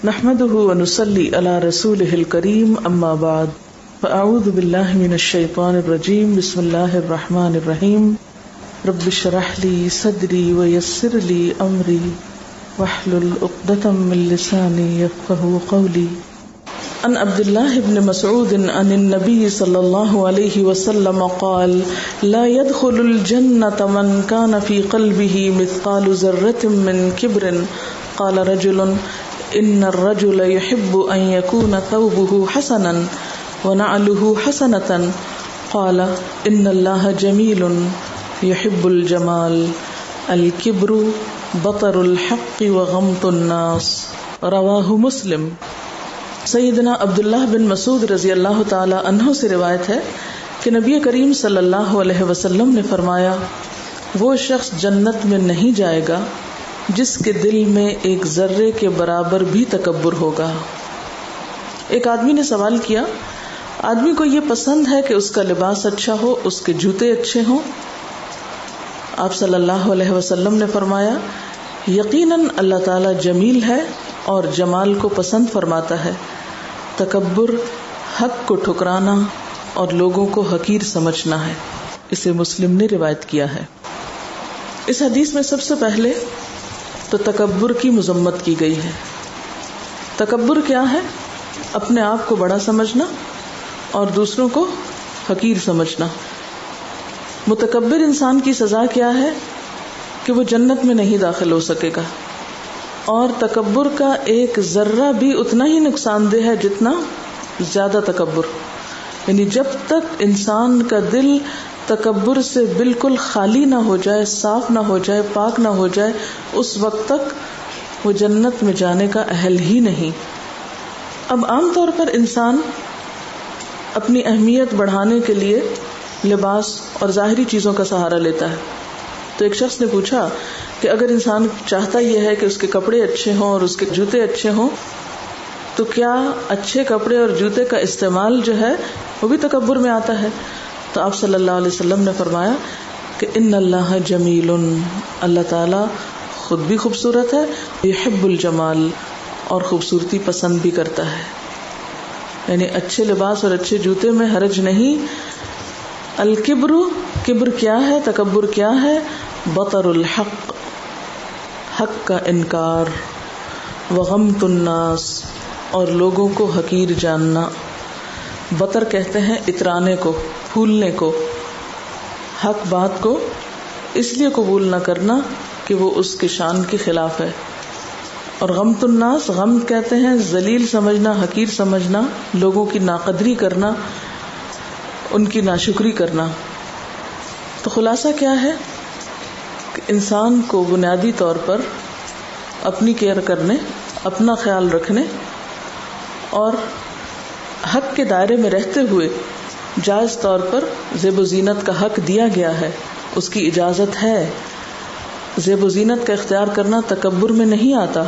نحمده ونصلي على رسوله الكريم اما بعد فاعوذ بالله من الشيطان الرجيم بسم الله الرحمن الرحيم رب اشرح لي صدري ويسر لي امري واحلل عقدة من لساني يفقهوا قولي. عن عبد الله بن مسعود عن النبي صلى الله عليه وسلم قال لا يدخل الجنة من كان في قلبه مثقال ذرة من كبر. قال رجل ان الرجل يحب ان يكون ثوبه حسنا ونعله حسنة. قال ان الله جميل يحب الجمال الكبر بطر الحق وغمط الناس. رواہ مسلم. سیدنا عبداللہ بن مسعود رضی اللہ تعالی عنہ سے روایت ہے کہ نبی کریم صلی اللہ علیہ وسلم نے فرمایا وہ شخص جنت میں نہیں جائے گا جس کے دل میں ایک ذرے کے برابر بھی تکبر ہوگا. ایک آدمی نے سوال کیا آدمی کو یہ پسند ہے کہ اس کا لباس اچھا ہو، اس کے جوتے اچھے ہوں؟ آپ صلی اللہ علیہ وسلم نے فرمایا یقیناً اللہ تعالی جمیل ہے اور جمال کو پسند فرماتا ہے. تکبر حق کو ٹھکرانا اور لوگوں کو حقیر سمجھنا ہے. اسے مسلم نے روایت کیا ہے. اس حدیث میں سب سے پہلے تو تکبر کی مذمت کی گئی ہے. تکبر کیا ہے؟ اپنے آپ کو بڑا سمجھنا اور دوسروں کو حقیر سمجھنا. متکبر انسان کی سزا کیا ہے کہ وہ جنت میں نہیں داخل ہو سکے گا، اور تکبر کا ایک ذرہ بھی اتنا ہی نقصان دہ ہے جتنا زیادہ تکبر. یعنی جب تک انسان کا دل تکبر سے بالکل خالی نہ ہو جائے، صاف نہ ہو جائے، پاک نہ ہو جائے، اس وقت تک وہ جنت میں جانے کا اہل ہی نہیں. اب عام طور پر انسان اپنی اہمیت بڑھانے کے لیے لباس اور ظاہری چیزوں کا سہارا لیتا ہے. تو ایک شخص نے پوچھا کہ اگر انسان چاہتا یہ ہے کہ اس کے کپڑے اچھے ہوں اور اس کے جوتے اچھے ہوں تو کیا اچھے کپڑے اور جوتے کا استعمال جو ہے وہ بھی تکبر میں آتا ہے؟ تو آپ صلی اللہ علیہ وسلم نے فرمایا کہ ان اللہ جمیل، اللہ تعالیٰ خود بھی خوبصورت ہے، یحب الجمال، اور خوبصورتی پسند بھی کرتا ہے. یعنی اچھے لباس اور اچھے جوتے میں حرج نہیں. الکبر، کبر کیا ہے، تکبر کیا ہے؟ بطر الحق، حق کا انکار، وغمط الناس، اور لوگوں کو حقیر جاننا. بطر کہتے ہیں اترانے کو، پھولنے کو، حق بات کو اس لیے قبول نہ کرنا کہ وہ اس کے شان کے خلاف ہے. اور غمط الناس، غمط کہتے ہیں ذلیل سمجھنا، حقیر سمجھنا، لوگوں کی ناقدری کرنا، ان کی ناشکری کرنا. تو خلاصہ کیا ہے کہ انسان کو بنیادی طور پر اپنی کیئر کرنے، اپنا خیال رکھنے اور حق کے دائرے میں رہتے ہوئے جائز طور پر زیب و زینت کا حق دیا گیا ہے، اس کی اجازت ہے. زیب و زینت کا اختیار کرنا تکبر میں نہیں آتا.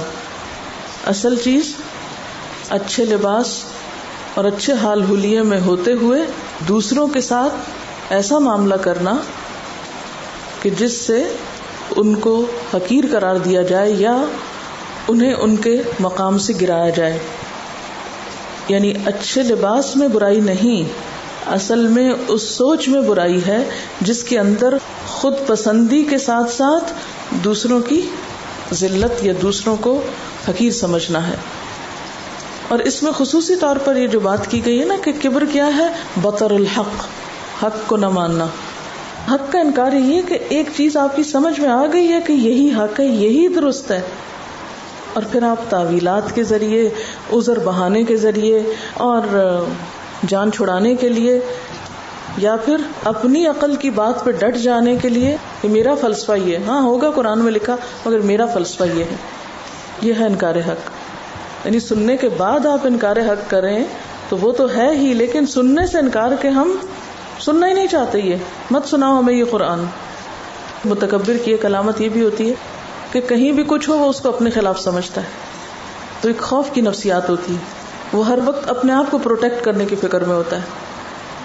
اصل چیز اچھے لباس اور اچھے حال حلیے میں ہوتے ہوئے دوسروں کے ساتھ ایسا معاملہ کرنا کہ جس سے ان کو حقیر قرار دیا جائے یا انہیں ان کے مقام سے گرایا جائے. یعنی اچھے لباس میں برائی نہیں، اصل میں اس سوچ میں برائی ہے جس کے اندر خود پسندی کے ساتھ ساتھ دوسروں کی ذلت یا دوسروں کو حقیر سمجھنا ہے. اور اس میں خصوصی طور پر یہ جو بات کی گئی ہے نا کہ کبر کیا ہے؟ بطر الحق، حق کو نہ ماننا. حق کا انکار یہ ہے کہ ایک چیز آپ کی سمجھ میں آ گئی ہے کہ یہی حق ہے، یہی درست ہے، اور پھر آپ تعویلات کے ذریعے، عذر بہانے کے ذریعے اور جان چھڑانے کے لیے یا پھر اپنی عقل کی بات پہ ڈٹ جانے کے لیے کہ میرا فلسفہ یہ، ہاں ہوگا قرآن میں لکھا مگر میرا فلسفہ یہ ہے، یہ ہے انکار حق. یعنی سننے کے بعد آپ انکار حق کریں تو وہ تو ہے ہی، لیکن سننے سے انکار کے ہم سننا ہی نہیں چاہتے. یہ مت سناؤ ہمیں یہ قرآن. متکبر کی ایک علامت یہ بھی ہوتی ہے کہ کہیں بھی کچھ ہو وہ اس کو اپنے خلاف سمجھتا ہے. تو ایک خوف کی نفسیات ہوتی ہے، وہ ہر وقت اپنے آپ کو پروٹیکٹ کرنے کی فکر میں ہوتا ہے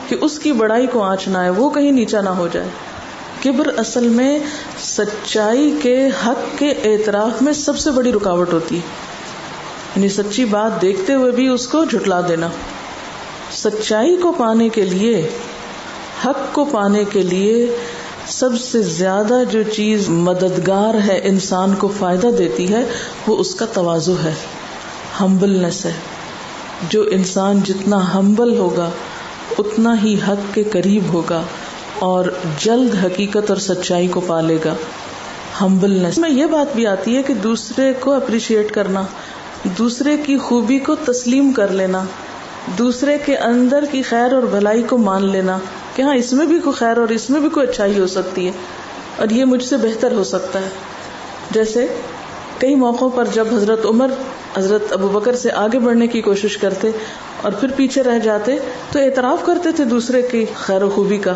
کہ اس کی بڑائی کو آنچ نہ آئے، وہ کہیں نیچا نہ ہو جائے. کبر اصل میں سچائی کے، حق کے اعتراف میں سب سے بڑی رکاوٹ ہوتی ہے. یعنی سچی بات دیکھتے ہوئے بھی اس کو جھٹلا دینا. سچائی کو پانے کے لیے، حق کو پانے کے لیے سب سے زیادہ جو چیز مددگار ہے، انسان کو فائدہ دیتی ہے، وہ اس کا تواضع ہے، ہمبلنس ہے. جو انسان جتنا ہمبل ہوگا اتنا ہی حق کے قریب ہوگا اور جلد حقیقت اور سچائی کو پالے گا. ہمبلنس میں یہ بات بھی آتی ہے کہ دوسرے کو اپریشیٹ کرنا، دوسرے کی خوبی کو تسلیم کر لینا، دوسرے کے اندر کی خیر اور بھلائی کو مان لینا کہ ہاں اس میں بھی کوئی خیر اور اس میں بھی کوئی اچھائی ہو سکتی ہے اور یہ مجھ سے بہتر ہو سکتا ہے. جیسے کئی موقعوں پر جب حضرت عمر حضرت ابو بکر سے آگے بڑھنے کی کوشش کرتے اور پھر پیچھے رہ جاتے تو اعتراف کرتے تھے دوسرے کی خیر و خوبی کا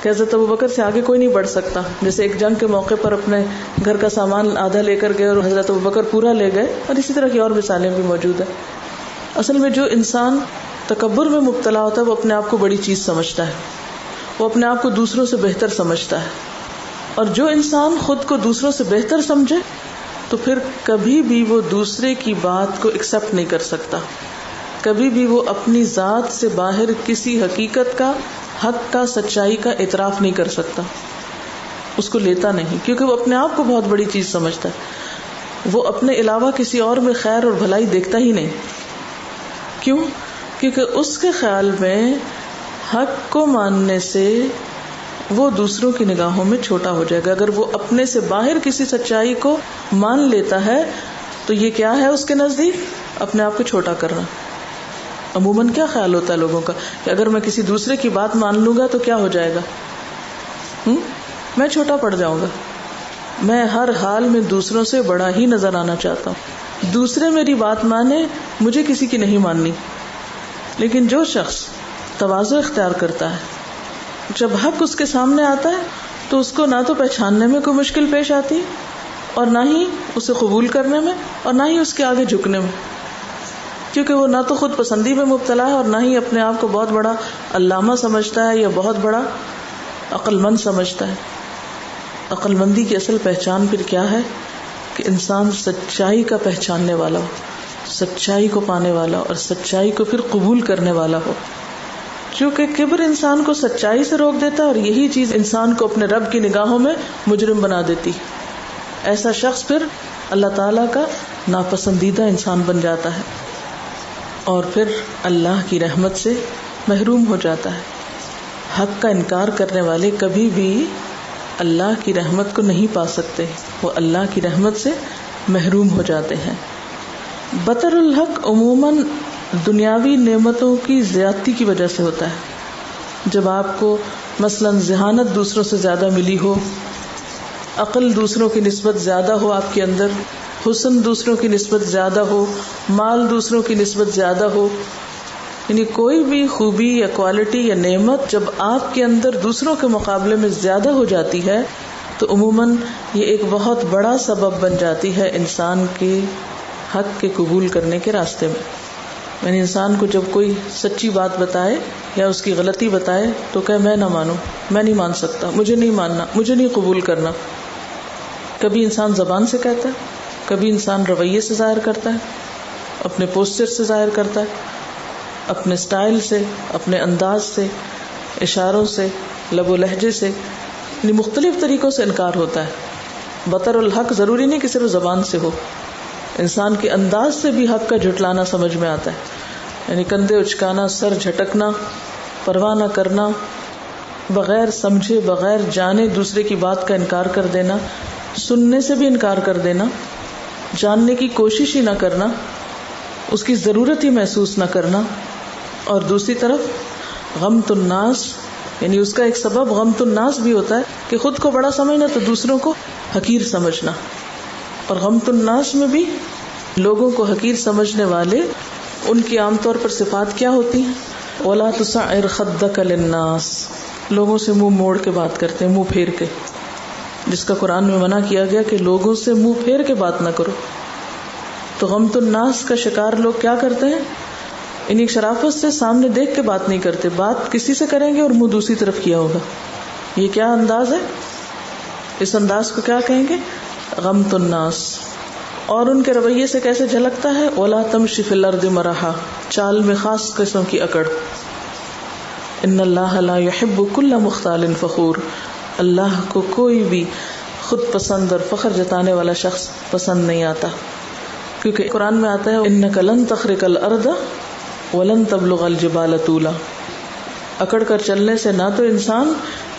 کہ حضرت ابو بکر سے آگے کوئی نہیں بڑھ سکتا. جیسے ایک جنگ کے موقع پر اپنے گھر کا سامان آدھا لے کر گئے اور حضرت ابو بکر پورا لے گئے، اور اسی طرح کی اور مثالیں بھی موجود ہیں. اصل میں جو انسان تکبر میں مبتلا ہوتا ہے وہ اپنے آپ کو بڑی چیز سمجھتا ہے، وہ اپنے آپ کو دوسروں سے بہتر سمجھتا ہے. اور جو انسان خود کو دوسروں سے بہتر سمجھے تو پھر کبھی بھی وہ دوسرے کی بات کو ایکسپٹ نہیں کر سکتا، کبھی بھی وہ اپنی ذات سے باہر کسی حقیقت کا، حق کا، سچائی کا اعتراف نہیں کر سکتا، اس کو لیتا نہیں، کیونکہ وہ اپنے آپ کو بہت بڑی چیز سمجھتا ہے. وہ اپنے علاوہ کسی اور میں خیر اور بھلائی دیکھتا ہی نہیں. کیوں؟ کیونکہ اس کے خیال میں حق کو ماننے سے وہ دوسروں کی نگاہوں میں چھوٹا ہو جائے گا. اگر وہ اپنے سے باہر کسی سچائی کو مان لیتا ہے تو یہ کیا ہے اس کے نزدیک؟ اپنے آپ کو چھوٹا کرنا. عموماً کیا خیال ہوتا ہے لوگوں کا کہ اگر میں کسی دوسرے کی بات مان لوں گا تو کیا ہو جائے گا؟ میں چھوٹا پڑ جاؤں گا. میں ہر حال میں دوسروں سے بڑا ہی نظر آنا چاہتا ہوں، دوسرے میری بات مانے، مجھے کسی کی نہیں ماننی. لیکن جو شخص تواضع اختیار کرتا ہے، جب حق اس کے سامنے آتا ہے تو اس کو نہ تو پہچاننے میں کوئی مشکل پیش آتی اور نہ ہی اسے قبول کرنے میں اور نہ ہی اس کے آگے جھکنے میں، کیونکہ وہ نہ تو خود پسندی میں مبتلا ہے اور نہ ہی اپنے آپ کو بہت بڑا علامہ سمجھتا ہے یا بہت بڑا عقل مند سمجھتا ہے. عقل مندی کی اصل پہچان پھر کیا ہے کہ انسان سچائی کا پہچاننے والا ہو، سچائی کو پانے والا اور سچائی کو پھر قبول کرنے والا ہو. کیونکہ کبر انسان کو سچائی سے روک دیتا ہے اور یہی چیز انسان کو اپنے رب کی نگاہوں میں مجرم بنا دیتی. ایسا شخص پھر اللہ تعالیٰ کا ناپسندیدہ انسان بن جاتا ہے اور پھر اللہ کی رحمت سے محروم ہو جاتا ہے. حق کا انکار کرنے والے کبھی بھی اللہ کی رحمت کو نہیں پا سکتے، وہ اللہ کی رحمت سے محروم ہو جاتے ہیں. بطر الحق عموماً دنیاوی نعمتوں کی زیادتی کی وجہ سے ہوتا ہے. جب آپ کو مثلاً ذہانت دوسروں سے زیادہ ملی ہو، عقل دوسروں کی نسبت زیادہ ہو آپ کے اندر، حسن دوسروں کی نسبت زیادہ ہو، مال دوسروں کی نسبت زیادہ ہو، یعنی کوئی بھی خوبی یا کوالٹی یا نعمت جب آپ کے اندر دوسروں کے مقابلے میں زیادہ ہو جاتی ہے تو عموماً یہ ایک بہت بڑا سبب بن جاتی ہے انسان کے حق کے قبول کرنے کے راستے میں. یعنی انسان کو جب کوئی سچی بات بتائے یا اس کی غلطی بتائے تو کہ میں نہ مانوں، میں نہیں مان سکتا، مجھے نہیں ماننا، مجھے نہیں قبول کرنا. کبھی انسان زبان سے کہتا ہے، کبھی انسان رویے سے ظاہر کرتا ہے، اپنے پوسچر سے ظاہر کرتا ہے، اپنے سٹائل سے، اپنے انداز سے، اشاروں سے، لب و لہجے سے، یعنی مختلف طریقوں سے انکار ہوتا ہے. بطر الحق ضروری نہیں کہ صرف زبان سے ہو، انسان کے انداز سے بھی حق کا جھٹلانا سمجھ میں آتا ہے. یعنی کندھے اچکانا، سر جھٹکنا، پرواہ نہ کرنا، بغیر سمجھے بغیر جانے دوسرے کی بات کا انکار کر دینا، سننے سے بھی انکار کر دینا، جاننے کی کوشش ہی نہ کرنا، اس کی ضرورت ہی محسوس نہ کرنا. اور دوسری طرف غمت الناس، یعنی اس کا ایک سبب غمت الناس بھی ہوتا ہے کہ خود کو بڑا سمجھنا تو دوسروں کو حقیر سمجھنا. اور غمت الناس میں بھی لوگوں کو حقیر سمجھنے والے، ان کی عام طور پر صفات کیا ہوتی ہیں؟ وَلَا تُسَعِّرْ خَدَّكَ لِلنَّاسِ، لوگوں سے منہ موڑ کے بات کرتے ہیں، منہ پھیر کے، جس کا قرآن میں منع کیا گیا کہ لوگوں سے منہ پھیر کے بات نہ کرو. تو غمت الناس کا شکار لوگ کیا کرتے ہیں؟ انہیں شرافت سے سامنے دیکھ کے بات نہیں کرتے، بات کسی سے کریں گے اور منہ دوسری طرف کیا ہوگا. یہ کیا انداز ہے؟ اس انداز کو کیا کہیں گے؟ غمت الناس. اور ان کے رویے سے کیسے جھلکتا ہے؟ وَلَا تَمْشِ فِي الْأَرْضِ مَرَحًا، چال میں خاص قسم کی اکڑ. إِنَّ اللَّهَ لَا يُحِبُّ كُلَّ مُخْتَالٍ فَخُورٍ، اللہ کو کوئی بھی خود پسند اور فخر جتانے والا شخص پسند نہیں آتا، کیونکہ قرآن میں آتا ہے إِنَّكَ لَن تَخْرِقَ الْأَرْضَ وَلَن تَبْلُغَ الْجِبَالَ طُولًا. اکڑ کر چلنے سے نہ تو انسان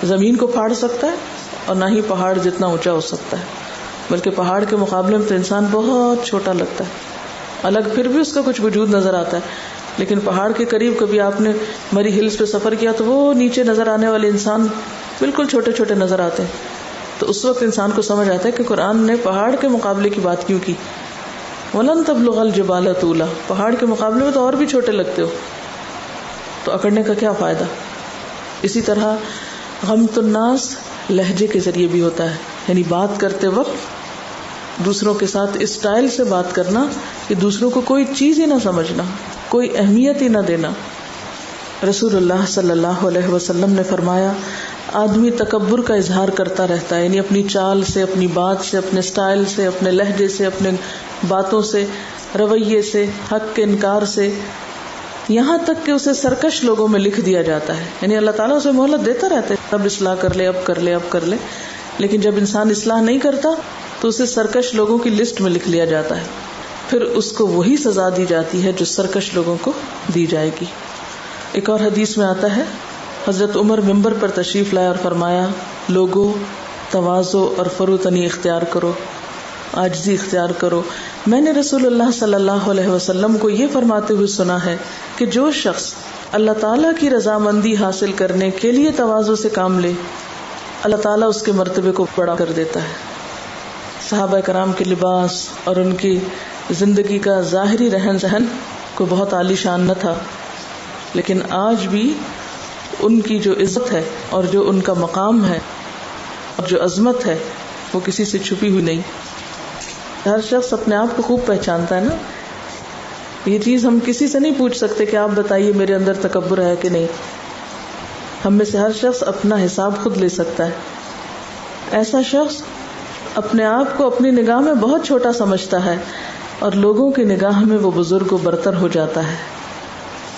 زمین کو پھاڑ سکتا ہے اور نہ ہی پہاڑ جتنا اونچا ہو سکتا ہے، بلکہ پہاڑ کے مقابلے میں تو انسان بہت چھوٹا لگتا ہے. الگ پھر بھی اس کا کچھ وجود نظر آتا ہے، لیکن پہاڑ کے قریب کبھی آپ نے مری ہلز پہ سفر کیا تو وہ نیچے نظر آنے والے انسان بالکل چھوٹے چھوٹے نظر آتے ہیں. تو اس وقت انسان کو سمجھ آتا ہے کہ قرآن نے پہاڑ کے مقابلے کی بات کیوں کی. وَلَن تَبْلُغَ الْجِبَالَ طُولًا، پہاڑ کے مقابلے میں تو اور بھی چھوٹے لگتے ہو، تو اکڑنے کا کیا فائدہ. اسی طرح غمت الناس لہجے کے ذریعے بھی ہوتا ہے، یعنی بات کرتے وقت دوسروں کے ساتھ اس اسٹائل سے بات کرنا کہ دوسروں کو کوئی چیز ہی نہ سمجھنا، کوئی اہمیت ہی نہ دینا. رسول اللہ صلی اللہ علیہ وسلم نے فرمایا آدمی تکبر کا اظہار کرتا رہتا ہے، یعنی اپنی چال سے، اپنی بات سے، اپنے اسٹائل سے، اپنے لہجے سے، اپنے باتوں سے، رویے سے، حق کے انکار سے، یہاں تک کہ اسے سرکش لوگوں میں لکھ دیا جاتا ہے. یعنی اللہ تعالیٰ اسے مہلت دیتا رہتا ہے، اب اصلاح کر لے، اب کر لے، اب کر لے، لیکن جب انسان اصلاح نہیں کرتا تو اسے سرکش لوگوں کی لسٹ میں لکھ لیا جاتا ہے. پھر اس کو وہی سزا دی جاتی ہے جو سرکش لوگوں کو دی جائے گی. ایک اور حدیث میں آتا ہے حضرت عمر ممبر پر تشریف لائے اور فرمایا لوگوں تواضع اور فروتنی اختیار کرو، عاجزی اختیار کرو. میں نے رسول اللہ صلی اللہ علیہ وسلم کو یہ فرماتے ہوئے سنا ہے کہ جو شخص اللہ تعالیٰ کی رضامندی حاصل کرنے کے لیے تواضع سے کام لے، اللہ تعالیٰ اس کے مرتبے کو بڑا کر دیتا ہے. صحابہ کرام کے لباس اور ان کی زندگی کا ظاہری رہن سہن کو بہت عالی شان نہ تھا، لیکن آج بھی ان کی جو عزت ہے اور جو ان کا مقام ہے اور جو عظمت ہے وہ کسی سے چھپی ہوئی نہیں. ہر شخص اپنے آپ کو خوب پہچانتا ہے نا. یہ چیز ہم کسی سے نہیں پوچھ سکتے کہ آپ بتائیے میرے اندر تکبر ہے کہ نہیں. ہم میں سے ہر شخص اپنا حساب خود لے سکتا ہے. ایسا شخص اپنے آپ کو اپنی نگاہ میں بہت چھوٹا سمجھتا ہے اور لوگوں کی نگاہ میں وہ بزرگ و برتر ہو جاتا ہے.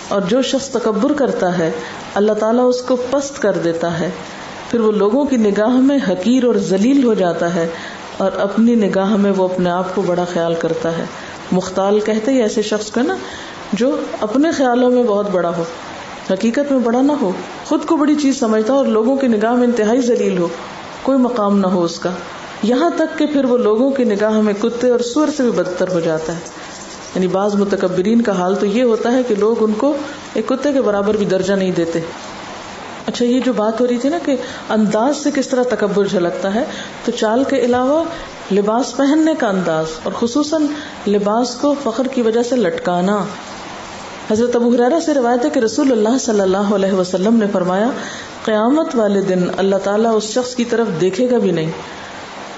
اور جو شخص تکبر کرتا ہے اللہ تعالیٰ اس کو پست کر دیتا ہے، پھر وہ لوگوں کی نگاہ میں حقیر اور ذلیل ہو جاتا ہے اور اپنی نگاہ میں وہ اپنے آپ کو بڑا خیال کرتا ہے. مختال کہتے ہیں ایسے شخص کو نا جو اپنے خیالوں میں بہت بڑا ہو، حقیقت میں بڑا نہ ہو، خود کو بڑی چیز سمجھتا ہو اور لوگوں کی نگاہ میں انتہائی ذلیل ہو، کوئی مقام نہ ہو اس کا، یہاں تک کہ پھر وہ لوگوں کی نگاہ میں کتے اور سور سے بھی بدتر ہو جاتا ہے. یعنی بعض متکبرین کا حال تو یہ ہوتا ہے کہ لوگ ان کو ایک کتے کے برابر بھی درجہ نہیں دیتے. اچھا یہ جو بات ہو رہی تھی نا کہ انداز سے کس طرح تکبر جھلکتا ہے، تو چال کے علاوہ لباس پہننے کا انداز اور خصوصاً لباس کو فخر کی وجہ سے لٹکانا. حضرت ابو ہریرہ سے روایت ہے کہ رسول اللہ صلی اللہ علیہ وسلم نے فرمایا قیامت والے دن اللہ تعالیٰ اس شخص کی طرف دیکھے گا بھی نہیں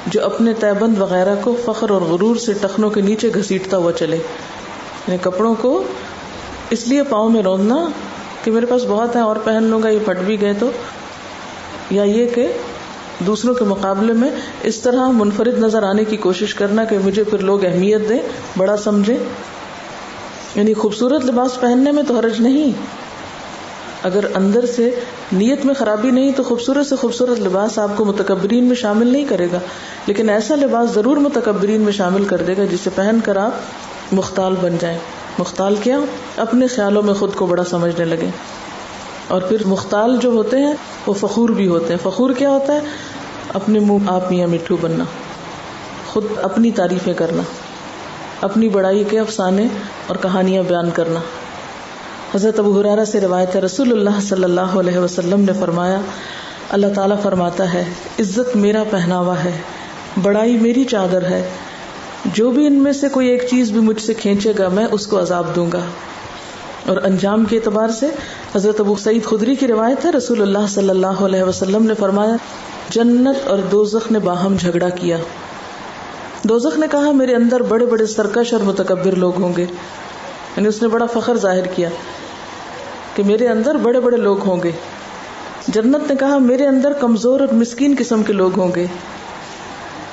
جو اپنے تیبند وغیرہ کو فخر اور غرور سے ٹخنوں کے نیچے گھسیٹتا ہوا چلے. یعنی کپڑوں کو اس لیے پاؤں میں روندنا کہ میرے پاس بہت ہیں اور پہن لوں گا، یہ پھٹ بھی گئے تو، یا یہ کہ دوسروں کے مقابلے میں اس طرح منفرد نظر آنے کی کوشش کرنا کہ مجھے پھر لوگ اہمیت دیں، بڑا سمجھیں. یعنی خوبصورت لباس پہننے میں تو حرج نہیں، اگر اندر سے نیت میں خرابی نہیں تو خوبصورت سے خوبصورت لباس آپ کو متکبرین میں شامل نہیں کرے گا، لیکن ایسا لباس ضرور متکبرین میں شامل کر دے گا جسے پہن کر آپ مختال بن جائیں. مختال کیا؟ اپنے خیالوں میں خود کو بڑا سمجھنے لگے. اور پھر مختال جو ہوتے ہیں وہ فخور بھی ہوتے ہیں. فخور کیا ہوتا ہے؟ اپنے منہ آپ میاں مٹھو بننا، خود اپنی تعریفیں کرنا، اپنی بڑائی کے افسانے اور کہانیاں بیان کرنا. حضرت ابو ہریرہ سے روایت ہے رسول اللہ صلی اللہ علیہ وسلم نے فرمایا اللہ تعالیٰ فرماتا ہے عزت میرا پہناوا ہے، بڑائی میری چادر ہے، جو بھی ان میں سے کوئی ایک چیز بھی مجھ سے کھینچے گا میں اس کو عذاب دوں گا. اور انجام کے اعتبار سے حضرت ابو سعید خدری کی روایت ہے رسول اللہ صلی اللہ علیہ وسلم نے فرمایا جنت اور دوزخ نے باہم جھگڑا کیا. دوزخ نے کہا میرے اندر بڑے بڑے سرکش اور متکبر لوگ ہوں گے، یعنی اس نے بڑا فخر ظاہر کیا کہ میرے اندر بڑے بڑے لوگ ہوں گے. جنت نے کہا میرے اندر کمزور اور مسکین قسم کے لوگ ہوں گے.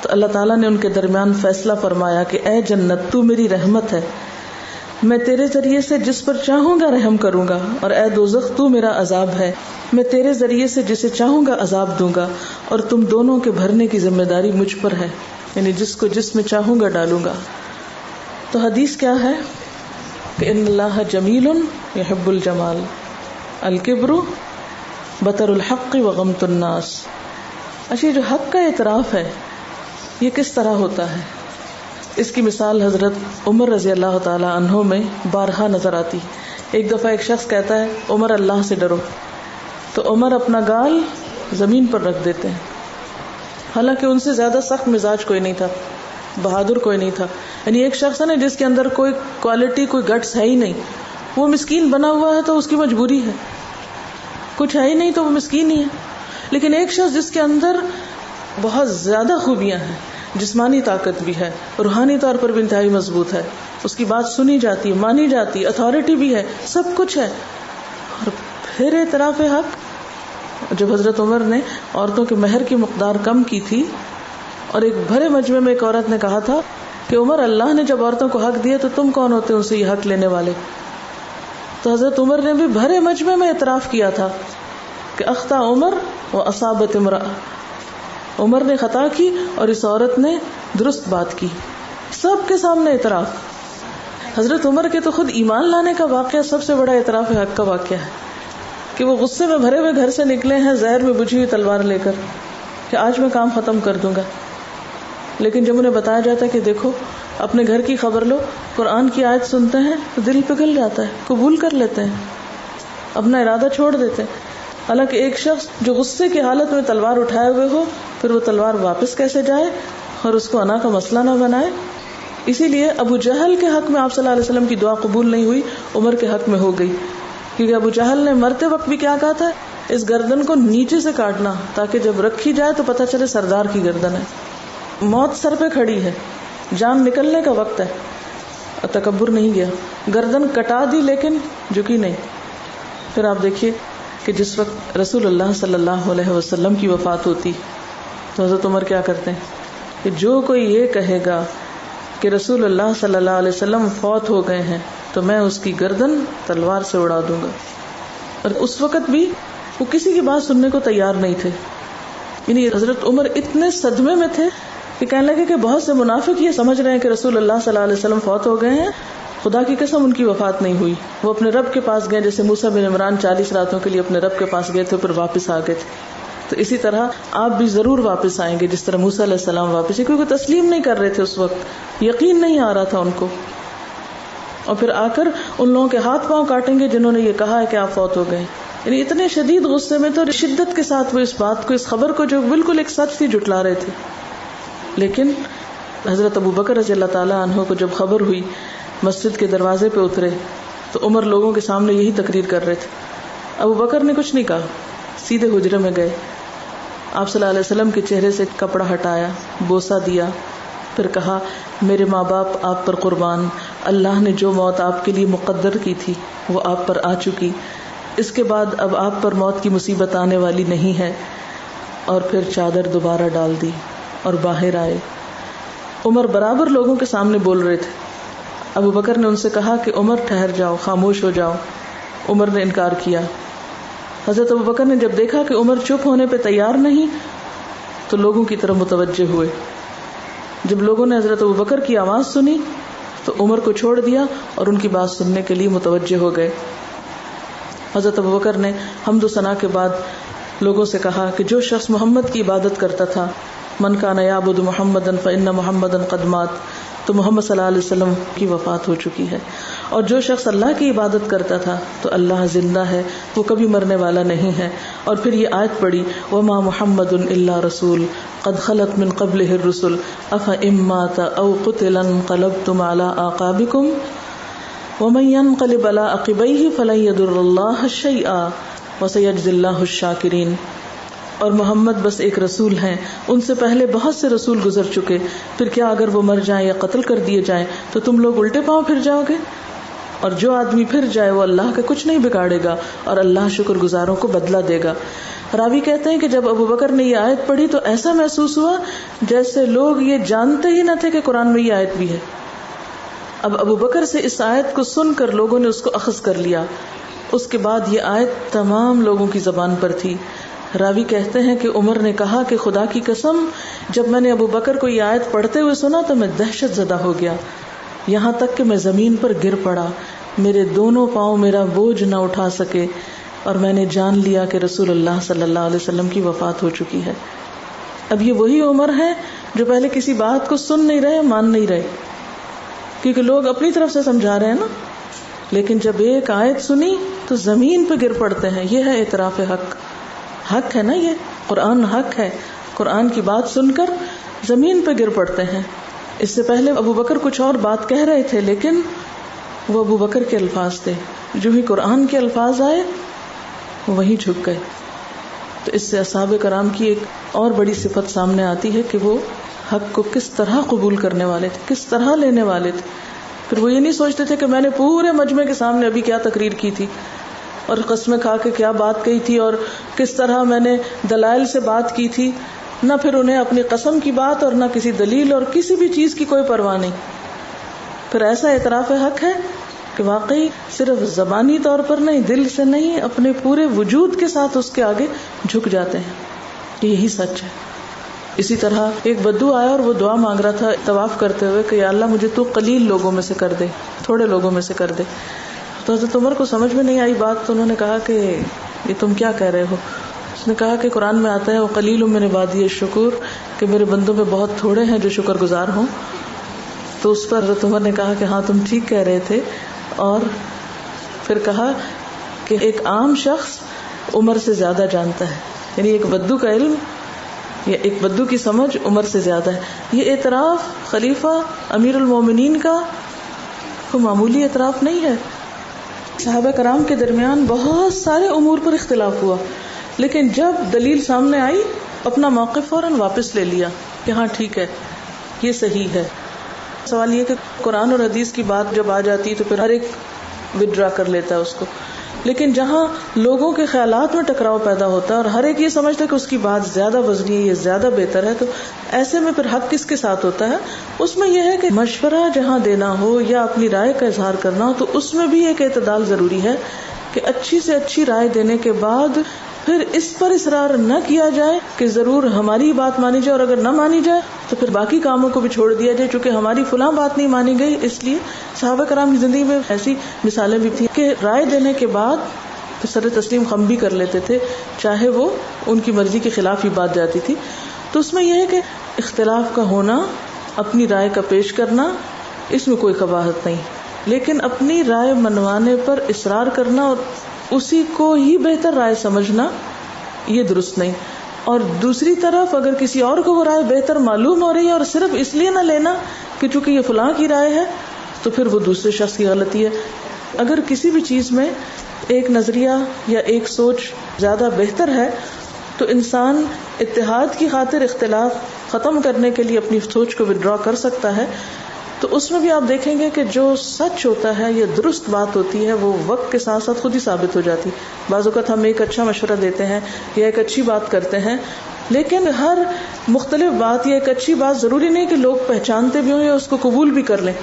تو اللہ تعالیٰ نے ان کے درمیان فیصلہ فرمایا کہ اے جنت تو میری رحمت ہے، میں تیرے ذریعے سے جس پر چاہوں گا رحم کروں گا، اور اے دوزخ تو میرا عذاب ہے، میں تیرے ذریعے سے جسے چاہوں گا عذاب دوں گا، اور تم دونوں کے بھرنے کی ذمہ داری مجھ پر ہے، یعنی جس کو جس میں چاہوں گا ڈالوں گا۔ تو حدیث کیا ہے کہ ان اللہ جمیل یحب الجمال، الکبر بطر الحق وغمط الناس۔ اچھا، جو حق کا اعتراف ہے یہ کس طرح ہوتا ہے؟ اس کی مثال حضرت عمر رضی اللہ تعالی عنہ میں بارہا نظر آتی۔ ایک دفعہ ایک شخص کہتا ہے عمر اللہ سے ڈرو، تو عمر اپنا گال زمین پر رکھ دیتے ہیں، حالانکہ ان سے زیادہ سخت مزاج کوئی نہیں تھا، بہادر کوئی نہیں تھا، یعنی ایک شخص ہے نا جس کے اندر کوئی کوالٹی کوئی گٹس ہے ہی نہیں، وہ مسکین بنا ہوا ہے تو اس کی مجبوری ہے، کچھ ہے ہی نہیں تو وہ مسکین ہی ہے۔ لیکن ایک شخص جس کے اندر بہت زیادہ خوبیاں ہیں، جسمانی طاقت بھی ہے، روحانی طور پر بھی انتہائی مضبوط ہے، اس کی بات سنی جاتی ہے، مانی جاتی ہے، اتھارٹی بھی ہے، سب کچھ ہے، اور پھر اعتراف حق۔ جب حضرت عمر نے عورتوں کے مہر کی مقدار کم کی تھی اور ایک بھرے مجمع میں ایک عورت نے کہا تھا کہ عمر اللہ نے جب عورتوں کو حق دیا تو تم کون ہوتے ان سے یہ حق لینے والے؟ تو حضرت عمر نے بھی بھرے مجمع میں اعتراف کیا تھا کہ اخطا عمر و اصابت امرأہ، عمر نے خطا کی اور اس عورت نے درست بات کی، سب کے سامنے اعتراف۔ حضرت عمر کے تو خود ایمان لانے کا واقعہ سب سے بڑا اعتراف حق کا واقعہ ہے کہ وہ غصے میں بھرے ہوئے گھر سے نکلے ہیں زہر میں بجھی ہوئی تلوار لے کر کہ آج میں کام ختم کر دوں گا، لیکن جب انہیں بتایا جاتا ہے کہ دیکھو اپنے گھر کی خبر لو، قرآن کی آیت سنتے ہیں تو دل پگھل جاتا ہے، قبول کر لیتے ہیں، اپنا ارادہ چھوڑ دیتے ہیں۔ حالانکہ ایک شخص جو غصے کی حالت میں تلوار اٹھائے ہوئے ہو، پھر وہ تلوار واپس کیسے جائے اور اس کو انا کا مسئلہ نہ بنائے۔ اسی لیے ابو جہل کے حق میں آپ صلی اللہ علیہ وسلم کی دعا قبول نہیں ہوئی، عمر کے حق میں ہو گئی، کیونکہ ابو جہل نے مرتے وقت بھی کیا کہا تھا، اس گردن کو نیچے سے کاٹنا تاکہ جب رکھی جائے تو پتہ چلے سردار کی گردن ہے، موت سر پہ کھڑی ہے، جان نکلنے کا وقت ہے، تکبر نہیں گیا، گردن کٹا دی لیکن جھکی نہیں۔ پھر آپ دیکھیے کہ جس وقت رسول اللہ صلی اللہ علیہ وسلم کی وفات ہوتی تو حضرت عمر کیا کرتے ہیں کہ جو کوئی یہ کہے گا کہ رسول اللہ صلی اللہ علیہ وسلم فوت ہو گئے ہیں تو میں اس کی گردن تلوار سے اڑا دوں گا۔ اور اس وقت بھی وہ کسی کی بات سننے کو تیار نہیں تھے، یعنی حضرت عمر اتنے صدمے میں تھے کہ کہنے لگے کہ بہت سے منافق یہ سمجھ رہے ہیں کہ رسول اللہ صلی اللہ علیہ وسلم فوت ہو گئے ہیں، خدا کی قسم ان کی وفات نہیں ہوئی، وہ اپنے رب کے پاس گئے، جیسے موسیٰ بن عمران 40 راتوں کے لیے اپنے رب کے پاس گئے تھے پھر واپس آ گئے تھے، تو اسی طرح آپ بھی ضرور واپس آئیں گے جس طرح موسیٰ علیہ السلام واپس آئے، کیونکہ تسلیم نہیں کر رہے تھے، اس وقت یقین نہیں آ رہا تھا ان کو، اور پھر آ کر ان لوگوں کے ہاتھ پاؤں کاٹیں گے جنہوں نے یہ کہا ہے کہ آپ فوت ہو گئے، یعنی اتنے شدید غصے میں تو شدت کے ساتھ وہ اس بات کو، اس خبر کو جو بالکل ایک سچ تھی جھٹلا رہے تھے۔ لیکن حضرت ابو بکر رضی اللہ تعالیٰ عنہ کو جب خبر ہوئی، مسجد کے دروازے پہ اترے تو عمر لوگوں کے سامنے یہی تقریر کر رہے تھے، ابو بکر نے کچھ نہیں کہا، سیدھے حجرے میں گئے، آپ صلی اللہ علیہ وسلم کے چہرے سے کپڑا ہٹایا، بوسہ دیا، پھر کہا میرے ماں باپ آپ پر قربان، اللہ نے جو موت آپ کے لیے مقدر کی تھی وہ آپ پر آ چکی، اس کے بعد اب آپ پر موت کی مصیبت آنے والی نہیں ہے، اور پھر چادر دوبارہ ڈال دی اور باہر آئے۔ عمر برابر لوگوں کے سامنے بول رہے تھے، ابو بکر نے ان سے کہا کہ عمر ٹھہر جاؤ، خاموش ہو جاؤ، عمر نے انکار کیا۔ حضرت ابو بکر نے جب دیکھا کہ عمر چپ ہونے پہ تیار نہیں تو لوگوں کی طرف متوجہ ہوئے، جب لوگوں نے حضرت ابو بکر کی آواز سنی تو عمر کو چھوڑ دیا اور ان کی بات سننے کے لیے متوجہ ہو گئے۔ حضرت ابو بکر نے حمد و ثنا کے بعد لوگوں سے کہا کہ جو شخص محمد کی عبادت کرتا تھا، من کان یعبد محمدا فإن محمدا قد مات، تو محمد صلی اللہ علیہ وسلم کی وفات ہو چکی ہے، اور جو شخص اللہ کی عبادت کرتا تھا تو اللہ زندہ ہے، وہ کبھی مرنے والا نہیں ہے۔ اور پھر یہ آیت پڑھی، وما محمد الا رسول قد خلت من قبلہ الرسل افإن مات او قتل انقلبتم على اعقابکم ومن ينقلب على عقبیہ فلن يضر اللہ شیئا وسيجزی اللہ الشاکرین۔ اور محمد بس ایک رسول ہیں، ان سے پہلے بہت سے رسول گزر چکے، پھر کیا اگر وہ مر جائیں یا قتل کر دیے جائیں تو تم لوگ الٹے پاؤں پھر جاؤ گے؟ اور جو آدمی پھر جائے وہ اللہ کا کچھ نہیں بگاڑے گا اور اللہ شکر گزاروں کو بدلہ دے گا. راوی کہتے ہیں کہ جب ابو بکر نے یہ آیت پڑھی تو ایسا محسوس ہوا جیسے لوگ یہ جانتے ہی نہ تھے کہ قرآن میں یہ آیت بھی ہے. اب ابو بکر سے اس آیت کو سن کر لوگوں نے اس کو اخذ کر لیا. اس کے بعد یہ آیت تمام لوگوں کی زبان پر تھی. راوی کہتے ہیں کہ عمر نے کہا کہ خدا کی قسم جب میں نے ابو بکر کو یہ آیت پڑھتے ہوئے سنا تو میں دہشت زدہ ہو گیا، یہاں تک کہ میں زمین پر گر پڑا. میرے دونوں پاؤں میرا بوجھ نہ اٹھا سکے اور میں نے جان لیا کہ رسول اللہ صلی اللہ علیہ وسلم کی وفات ہو چکی ہے. اب یہ وہی عمر ہے جو پہلے کسی بات کو سن نہیں رہے، مان نہیں رہے، کیونکہ لوگ اپنی طرف سے سمجھا رہے ہیں نا، لیکن جب ایک آیت سنی تو زمین پہ گر پڑتے ہیں. یہ ہے اعتراف حق. حق ہے نا، یہ قرآن حق ہے. قرآن کی بات سن کر زمین پہ گر پڑتے ہیں. اس سے پہلے ابو بکر کچھ اور بات کہہ رہے تھے، لیکن وہ ابو بکر کے الفاظ تھے. جو ہی قرآن کے الفاظ آئے وہیں جھک گئے. تو اس سے اصحاب کرام کی ایک اور بڑی صفت سامنے آتی ہے کہ وہ حق کو کس طرح قبول کرنے والے تھے، کس طرح لینے والے تھے. پھر وہ یہ نہیں سوچتے تھے کہ میں نے پورے مجمع کے سامنے ابھی کیا تقریر کی تھی اور قسمیں کھا کے کیا بات کہی تھی اور کس طرح میں نے دلائل سے بات کی تھی. نہ پھر انہیں اپنی قسم کی بات اور نہ کسی دلیل اور کسی بھی چیز کی کوئی پرواہ نہیں. پھر ایسا اعتراف حق ہے کہ واقعی صرف زبانی طور پر نہیں، دل سے نہیں، اپنے پورے وجود کے ساتھ اس کے آگے جھک جاتے ہیں. یہی سچ ہے. اسی طرح ایک بدو آیا اور وہ دعا مانگ رہا تھا طواف کرتے ہوئے کہ یا اللہ مجھے تو قلیل لوگوں میں سے کر دے، تھوڑے لوگوں میں سے کر دے. تو حضرت عمر کو سمجھ میں نہیں آئی بات، تو انہوں نے کہا کہ یہ تم کیا کہہ رہے ہو. اس نے کہا کہ قرآن میں آتا ہے وَقَلِيلٌ مِّنْ عِبَادِيَ الشُّكُورُ، کہ میرے بندوں میں بہت تھوڑے ہیں جو شکر گزار ہوں. تو اس پر حضرت عمر نے کہا کہ ہاں تم ٹھیک کہہ رہے تھے، اور پھر کہا کہ ایک عام شخص عمر سے زیادہ جانتا ہے، یعنی ایک بدو کا علم یا ایک بدو کی سمجھ عمر سے زیادہ ہے. یہ اعتراف خلیفہ امیر المومنین کا کوئی معمولی اعتراف نہیں ہے. صحابہ کرام کے درمیان بہت سارے امور پر اختلاف ہوا، لیکن جب دلیل سامنے آئی اپنا موقف فوراً واپس لے لیا کہ ہاں ٹھیک ہے، یہ صحیح ہے. سوال یہ کہ قرآن اور حدیث کی بات جب آ جاتی ہے تو پھر ہر ایک وڈرا کر لیتا ہے اس کو، لیکن جہاں لوگوں کے خیالات میں ٹکراؤ پیدا ہوتا ہے اور ہر ایک یہ سمجھتا ہے کہ اس کی بات زیادہ وزنی ہے، یہ زیادہ بہتر ہے، تو ایسے میں پھر حق کس کے ساتھ ہوتا ہے؟ اس میں یہ ہے کہ مشورہ جہاں دینا ہو یا اپنی رائے کا اظہار کرنا ہو تو اس میں بھی ایک اعتدال ضروری ہے کہ اچھی سے اچھی رائے دینے کے بعد پھر اس پر اصرار نہ کیا جائے کہ ضرور ہماری بات مانی جائے، اور اگر نہ مانی جائے تو پھر باقی کاموں کو بھی چھوڑ دیا جائے چونکہ ہماری فلاں بات نہیں مانی گئی. اس لیے صحابہ کرام کی زندگی میں ایسی مثالیں بھی تھیں کہ رائے دینے کے بعد تو سر تسلیم خم بھی کر لیتے تھے، چاہے وہ ان کی مرضی کے خلاف ہی بات جاتی تھی. تو اس میں یہ ہے کہ اختلاف کا ہونا، اپنی رائے کا پیش کرنا، اس میں کوئی قباحت نہیں، لیکن اپنی رائے منوانے پر اصرار کرنا اور اسی کو ہی بہتر رائے سمجھنا یہ درست نہیں. اور دوسری طرف اگر کسی اور کو وہ رائے بہتر معلوم ہو رہی ہے اور صرف اس لیے نہ لینا کہ چونکہ یہ فلاں کی رائے ہے، تو پھر وہ دوسرے شخص کی غلطی ہے. اگر کسی بھی چیز میں ایک نظریہ یا ایک سوچ زیادہ بہتر ہے تو انسان اتحاد کی خاطر اختلاف ختم کرنے کے لیے اپنی سوچ کو وڈرا کر سکتا ہے. تو اس میں بھی آپ دیکھیں گے کہ جو سچ ہوتا ہے یا درست بات ہوتی ہے وہ وقت کے ساتھ ساتھ خود ہی ثابت ہو جاتی. بعض اوقات ہم ایک اچھا مشورہ دیتے ہیں یا ایک اچھی بات کرتے ہیں، لیکن ہر مختلف بات یا ایک اچھی بات ضروری نہیں کہ لوگ پہچانتے بھی ہوں یا اس کو قبول بھی کر لیں.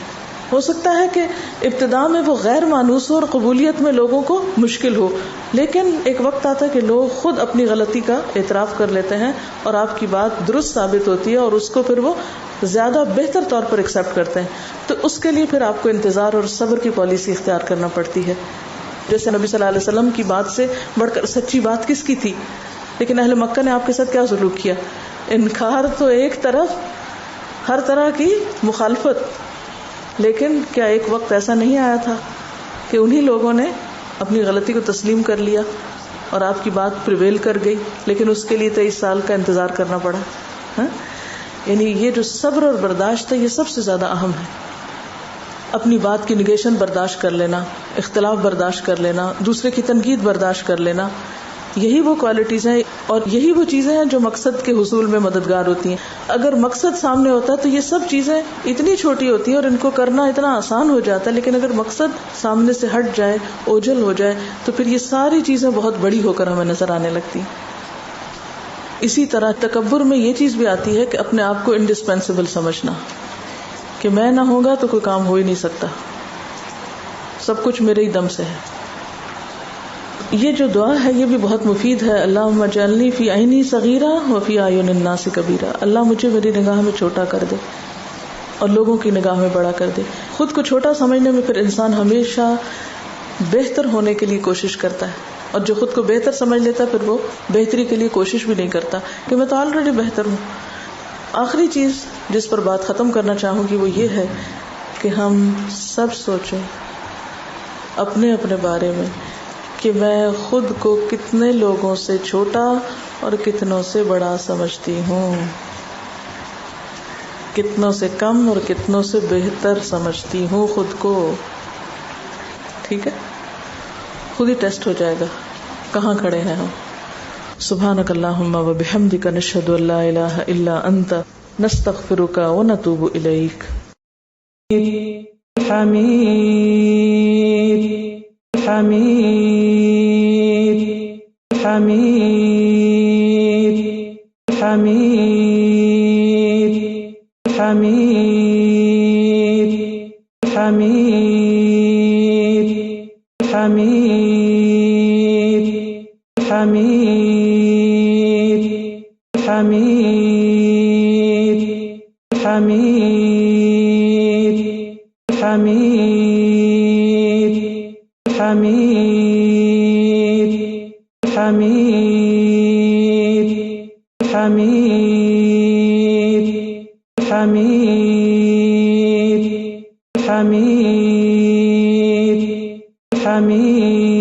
ہو سکتا ہے کہ ابتدا میں وہ غیر مانوس ہو اور قبولیت میں لوگوں کو مشکل ہو، لیکن ایک وقت آتا ہے کہ لوگ خود اپنی غلطی کا اعتراف کر لیتے ہیں اور آپ کی بات درست ثابت ہوتی ہے اور اس کو پھر وہ زیادہ بہتر طور پر ایکسپٹ کرتے ہیں. تو اس کے لیے پھر آپ کو انتظار اور صبر کی پالیسی اختیار کرنا پڑتی ہے. جیسے نبی صلی اللہ علیہ وسلم کی بات سے بڑھ کر سچی بات کس کی تھی، لیکن اہل مکہ نے آپ کے ساتھ کیا سلوک کیا؟ انکار تو ایک طرف، ہر طرح کی مخالفت. لیکن کیا ایک وقت ایسا نہیں آیا تھا کہ انہی لوگوں نے اپنی غلطی کو تسلیم کر لیا اور آپ کی بات پریویل کر گئی، لیکن اس کے لیے 23 سال کا انتظار کرنا پڑا؟ یعنی یہ جو صبر اور برداشت ہے یہ سب سے زیادہ اہم ہے. اپنی بات کی نگیشن برداشت کر لینا، اختلاف برداشت کر لینا، دوسرے کی تنقید برداشت کر لینا، یہی وہ کوالٹیز ہیں اور یہی وہ چیزیں ہیں جو مقصد کے حصول میں مددگار ہوتی ہیں. اگر مقصد سامنے ہوتا ہے تو یہ سب چیزیں اتنی چھوٹی ہوتی ہیں اور ان کو کرنا اتنا آسان ہو جاتا ہے، لیکن اگر مقصد سامنے سے ہٹ جائے، اوجھل ہو جائے، تو پھر یہ ساری چیزیں بہت بڑی ہو کر ہمیں نظر آنے لگتی. اسی طرح تکبر میں یہ چیز بھی آتی ہے کہ اپنے آپ کو انڈسپینسیبل سمجھنا، کہ میں نہ ہوگا تو کوئی کام ہو ہی نہیں سکتا، سب کچھ میرے ہی دم سے ہے. یہ جو دعا ہے یہ بھی بہت مفید ہے. اللہم اجعلنی فی عینی صغیرہ وفی اعین الناس کبیرہ. اللہ مجھے میری نگاہ میں چھوٹا کر دے اور لوگوں کی نگاہ میں بڑا کر دے. خود کو چھوٹا سمجھنے میں پھر انسان ہمیشہ بہتر ہونے کے لیے کوشش کرتا ہے، اور جو خود کو بہتر سمجھ لیتا ہے پھر وہ بہتری کے لیے کوشش بھی نہیں کرتا کہ میں تو آلریڈی بہتر ہوں. آخری چیز جس پر بات ختم کرنا چاہوں گی وہ یہ ہے کہ ہم سب سوچیں اپنے اپنے بارے میں کہ میں خود کو کتنے لوگوں سے چھوٹا اور کتنوں سے بڑا سمجھتی ہوں، کتنوں سے کم اور کتنوں سے بہتر سمجھتی ہوں خود کو. ٹھیک ہے، خود ہی ٹیسٹ ہو جائے گا کہاں کھڑے ہیں ہم. سبحانک اللہم و بحمدک نشہد ان لا الہ الا انت نستغفرک و نتوب الیک. حمید حمید حمید حمید حمید حمید حمید حمید حمید حمید حمید حمید حمید حمید حمید حمید حمید